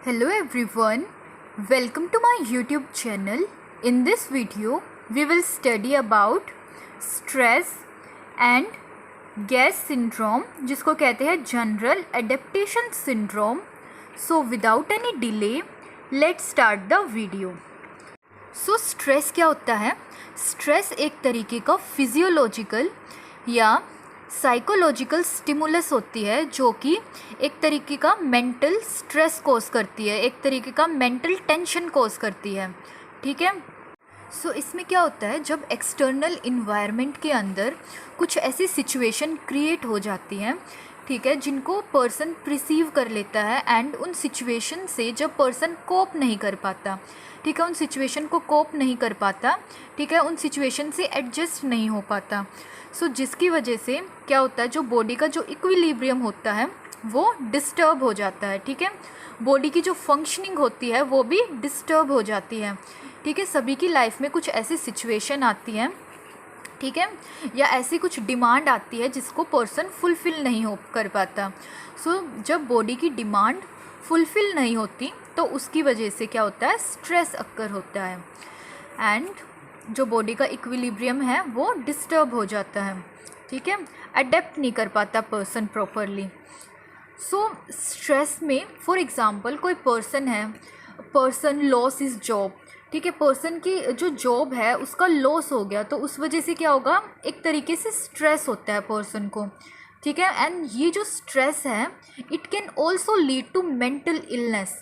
Hello everyone, welcome to my YouTube channel. In this video, we will study about stress and gas syndrome जिसको कहते हैं General Adaptation Syndrome. So without any delay, let's start the video. So stress क्या होता है? Stress एक तरीके का physiological या साइकोलॉजिकल स्टिमुलस होती है जो कि एक तरीके का मेंटल स्ट्रेस कॉज करती है, एक तरीके का मेंटल टेंशन कॉज करती है. ठीक है. सो इसमें क्या होता है, जब एक्सटर्नल इन्वायरमेंट के अंदर कुछ ऐसी सिचुएशन क्रिएट हो जाती हैं, ठीक है, जिनको पर्सन प्रिसीव कर लेता है एंड उन सिचुएशन से जब पर्सन कोप नहीं कर पाता, ठीक है, उन सिचुएशन को कोप नहीं कर पाता, ठीक है, उन सिचुएशन से एडजस्ट नहीं हो पाता. सो जिसकी वजह से क्या होता है, जो बॉडी का जो इक्विलिब्रियम होता है वो डिस्टर्ब हो जाता है. ठीक है, बॉडी की जो फंक्शनिंग होती है वो भी डिस्टर्ब हो जाती है. ठीक है, सभी की लाइफ में कुछ ऐसी सिचुएशन आती हैं, ठीक है, या ऐसी कुछ डिमांड आती है जिसको पर्सन फुलफ़िल नहीं हो कर पाता. सो जब बॉडी की डिमांड फुलफ़िल नहीं होती तो उसकी वजह से क्या होता है, स्ट्रेस अक्कर होता है एंड जो बॉडी का इक्विलिब्रियम है वो डिस्टर्ब हो जाता है. ठीक है, अडेप्ट नहीं कर पाता पर्सन प्रॉपरली. सो स्ट्रेस में फॉर एग्ज़ाम्पल कोई पर्सन है, पर्सन लॉस इज़ जॉब, ठीक है, पर्सन की जो जॉब है उसका लॉस हो गया तो उस वजह से क्या होगा, एक तरीके से स्ट्रेस होता है पर्सन को. ठीक है, एंड ये जो स्ट्रेस है it can also lead to mental illness.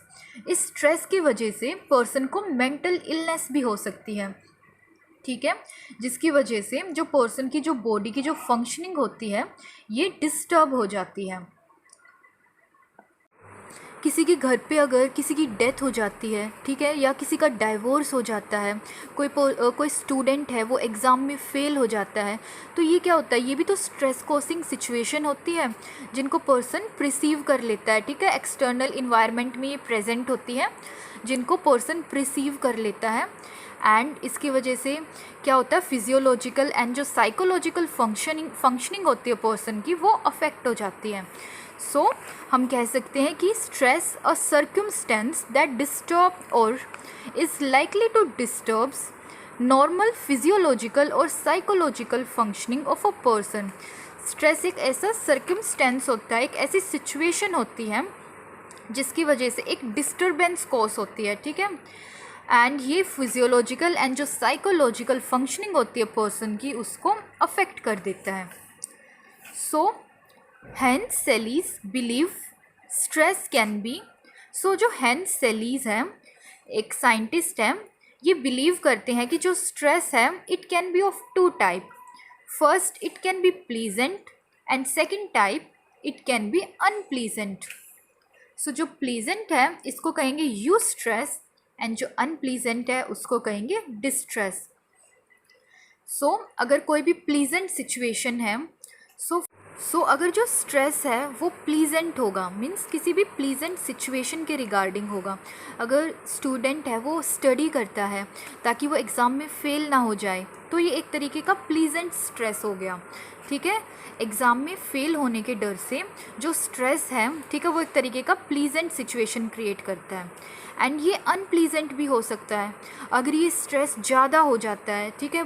इस स्ट्रेस की वजह से पर्सन को मेंटल इलनेस भी हो सकती है. ठीक है, जिसकी वजह से जो पर्सन की जो बॉडी की जो फंक्शनिंग होती है ये डिस्टर्ब हो जाती है. किसी के घर पे अगर किसी की डेथ हो जाती है, ठीक है, या किसी का डाइवोर्स हो जाता है, कोई स्टूडेंट है वो एग्ज़ाम में फ़ेल हो जाता है, तो ये क्या होता है, ये भी तो स्ट्रेस कॉसिंग सिचुएशन होती है जिनको पर्सन प्रिसीव कर लेता है. ठीक है, एक्सटर्नल इन्वायरमेंट में ये प्रेजेंट होती है जिनको पर्सन प्रिसीव कर लेता है एंड इसकी वजह से क्या होता है, फिजियोलॉजिकल एंड जो साइकोलॉजिकल फंक्शनिंग होती है पर्सन की वो अफेक्ट हो जाती है. सो हम कह सकते हैं कि stress a circumstance that disturb or is likely to disturbs normal physiological और psychological functioning of a person. Stress एक ऐसा सर्कमस्टेंस होता है, एक ऐसी सिचुएशन होती है जिसकी वजह से एक डिस्टर्बेंस कॉज होती है. ठीक है, एंड ये फिजियोलॉजिकल एंड जो साइकोलॉजिकल फंक्शनिंग होती है पर्सन की उसको अफेक्ट कर देता है. So hence Selye's believe stress can be. So जो हेंस सेलीज है, एक साइंटिस्ट है, ये बिलीव करते हैं कि जो स्ट्रेस है it can be of two type. First it can be pleasant and second type it can be unpleasant. So जो प्लीजेंट है इसको कहेंगे यू स्ट्रेस एंड जो अनप्लीजेंट है उसको कहेंगे डिस्ट्रेस. सो अगर कोई भी प्लीजेंट सिचुएशन है, सो अगर जो स्ट्रेस है वो प्लीजेंट होगा, मीन्स किसी भी प्लीजेंट सिचुएशन के रिगार्डिंग होगा. अगर स्टूडेंट है वो स्टडी करता है ताकि वो एग्ज़ाम में फ़ेल ना हो जाए तो ये एक तरीके का प्लीजेंट स्ट्रेस हो गया. ठीक है, एग्ज़ाम में फ़ेल होने के डर से जो स्ट्रेस है, ठीक है, वो एक तरीके का प्लीजेंट सिचुएशन क्रिएट करता है. एंड ये अनप्लीजेंट भी हो सकता है अगर ये स्ट्रेस ज़्यादा हो जाता है, ठीक है,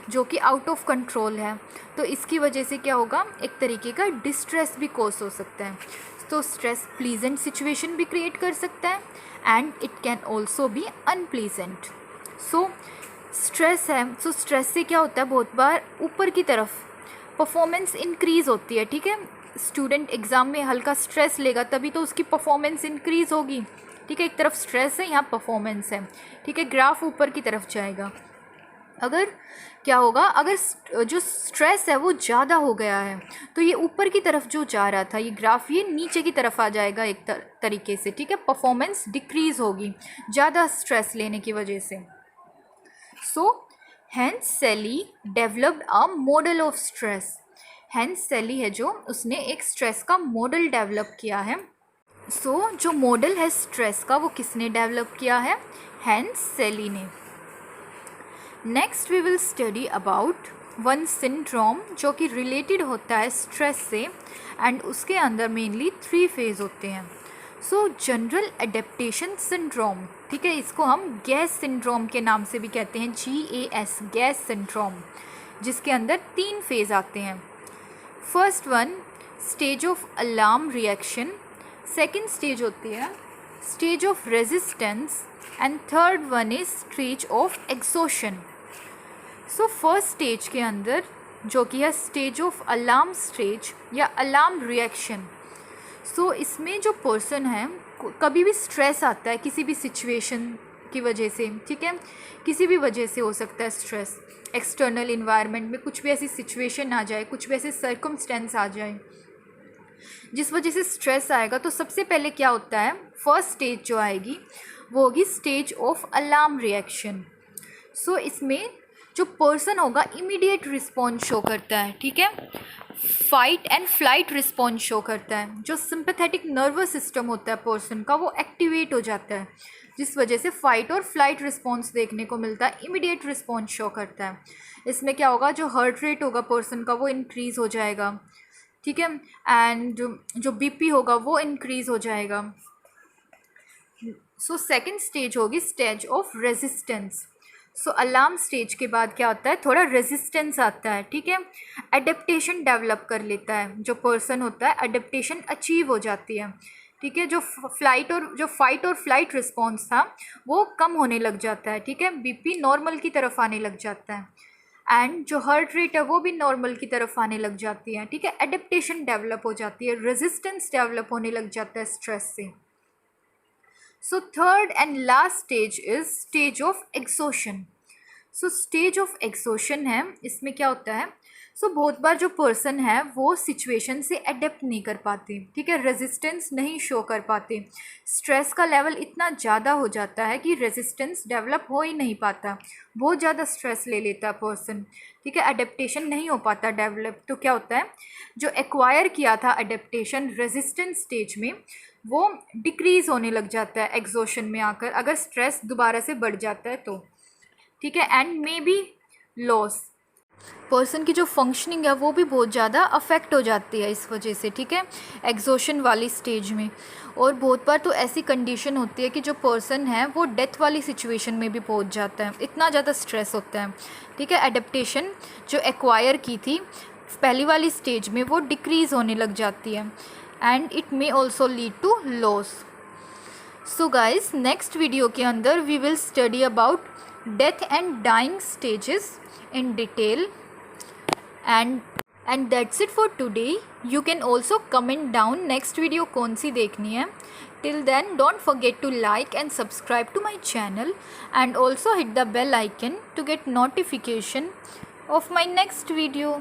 जो कि आउट ऑफ कंट्रोल है, तो इसकी वजह से क्या होगा, एक तरीके का डिस्ट्रेस भी कॉज हो सकता है. तो स्ट्रेस प्लीजेंट सिचुएशन भी क्रिएट कर सकता है and it can also be unpleasant. So stress है, सो स्ट्रेस से क्या होता है, बहुत बार ऊपर की तरफ परफॉर्मेंस इंक्रीज़ होती है. ठीक है, स्टूडेंट एग्ज़ाम में हल्का स्ट्रेस लेगा तभी तो उसकी परफॉर्मेंस इंक्रीज़ होगी. ठीक है, एक तरफ स्ट्रेस है, यहाँ परफॉर्मेंस है. ठीक है, ग्राफ ऊपर की तरफ जाएगा. अगर क्या होगा, अगर जो स्ट्रेस है वो ज़्यादा हो गया है तो ये ऊपर की तरफ जो जा रहा था ये ग्राफ ये नीचे की तरफ आ जाएगा एक तरीके से. ठीक है, परफॉर्मेंस डिक्रीज़ होगी ज़्यादा स्ट्रेस लेने की वजह से. सो हेंस सेली developed a model of stress. Hence सेली है जो उसने एक स्ट्रेस का मॉडल डेवलप किया है. सो जो मॉडल है स्ट्रेस का वो किसने डेवलप किया है, हेंस सेली ने. Next we will study about one syndrome जो कि रिलेटेड होता है स्ट्रेस से एंड उसके अंदर मेनली 3 फेज़ होते हैं. सो जनरल एडेप्टेशन सिंड्रोम, ठीक है, इसको हम गैस सिंड्रोम के नाम से भी कहते हैं, GAS, गैस सिंड्रोम, जिसके अंदर 3 फेज़ आते हैं। First one stage of alarm reaction, second stage होती है stage of resistance, and third one is stage of exhaustion. So first stage के अंदर जो कि है स्टेज ऑफ अलार्म स्टेज या अलार्म रिएक्शन, सो इसमें जो पर्सन है कभी भी स्ट्रेस आता है किसी भी सिचुएशन की वजह से, ठीक है, किसी भी वजह से हो सकता है स्ट्रेस, एक्सटर्नल इन्वायरमेंट में कुछ भी ऐसी सिचुएशन आ जाए, कुछ भी ऐसे सर्कमस्टेंस आ जाए जिस वजह से स्ट्रेस आएगा, तो सबसे पहले क्या होता है, फर्स्ट स्टेज जो आएगी वो होगी stage of alarm reaction. So इसमें जो पर्सन होगा इमीडिएट रिस्पॉन्स शो करता है, ठीक है, fight and flight response show करता है। जो सिंपैथेटिक नर्वस सिस्टम होता है पर्सन का वो एक्टिवेट हो जाता है, जिस वजह से फाइट और फ्लाइट रिस्पॉन्स देखने को मिलता है, इमीडिएट रिस्पॉन्स शो करता है। इसमें क्या होगा, जो हार्ट रेट होगा पर्सन का वो इंक्रीज़ हो जाएगा, ठीक है, एंड जो BP होगा वो इंक्रीज़ हो जाएगा। सो सेकेंड स्टेज होगी stage of resistance. So alarm stage के बाद क्या होता है, थोड़ा रेजिस्टेंस आता है, ठीक है, एडेप्टेशन डेवलप कर लेता है जो पर्सन होता है, एडेप्टेशन अचीव हो जाती है, ठीक है, जो फाइट और फ्लाइट रिस्पॉन्स था वो कम होने लग जाता है, ठीक है, BP नॉर्मल की तरफ आने लग जाता है, एंड जो हार्ट रेट है वो भी नॉर्मल की तरफ आने लग जाती है, ठीक है, एडेप्टेशन डेवलप हो जाती है, रेजिस्टेंस डेवलप होने लग जाता है स्ट्रेस से। So third and last stage is stage of exhaustion. So stage of exhaustion है, इसमें क्या होता है, सो बहुत बार जो पर्सन है वो सिचुएशन से अडेप्ट नहीं कर पाते, ठीक है, रेजिस्टेंस नहीं शो कर पाते, स्ट्रेस का लेवल इतना ज़्यादा हो जाता है कि रेजिस्टेंस डेवलप हो ही नहीं पाता, बहुत ज़्यादा स्ट्रेस ले लेता है पर्सन, ठीक है, अडेप्टेशन नहीं हो पाता डेवलप। तो क्या होता है, जो एक्वायर किया था अडेप्टेशन रेजिस्टेंस स्टेज में वो डिक्रीज़ होने लग जाता है एक्सोशन में आकर, अगर स्ट्रेस दोबारा से बढ़ जाता है तो, ठीक है, and may be loss, person की जो फंक्शनिंग है वो भी बहुत ज़्यादा अफेक्ट हो जाती है इस वजह से, ठीक है, एक्सोशन वाली स्टेज में। और बहुत बार तो ऐसी कंडीशन होती है कि जो पर्सन है वो डेथ वाली सिचुएशन में भी पहुंच जाता है, इतना ज़्यादा स्ट्रेस होता है, ठीक है, एडेप्टेशन जो एक्वायर की थी पहली वाली स्टेज में वो डिक्रीज़ होने लग जाती है, and it may also lead to loss. So guys next video के अंदर we will study about death and dying stages in detail, and that's it for today. You can also comment down next video कौन सी देखनी है. Till then don't forget to like and subscribe to my channel and also hit the bell icon to get notification of my next video.